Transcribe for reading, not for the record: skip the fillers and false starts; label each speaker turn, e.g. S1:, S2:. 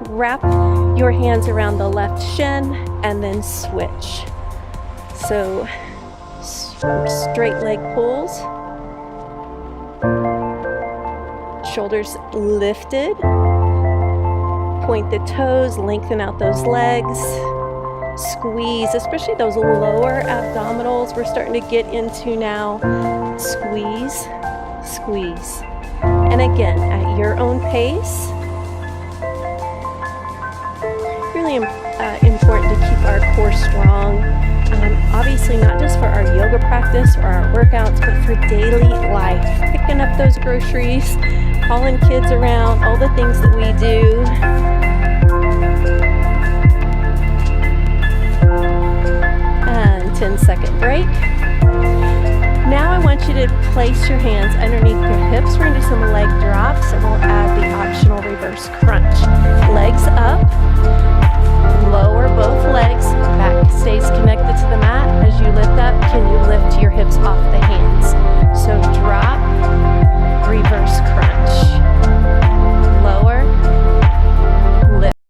S1: wrap your hands around the left shin and then switch. So straight leg pulls, shoulders lifted, point the toes, lengthen out those legs, squeeze, especially those lower abdominals we're starting to get into now. Squeeze, squeeze. And again, at your own pace. Really important to keep our core strong. Obviously not just for our yoga practice or our workouts, but for daily life. Picking up those groceries, hauling kids around, all the things that we do. And 10-second break. Now I want you to place your hands underneath your hips. We're going to do some leg drops and we'll add the optional reverse crunch.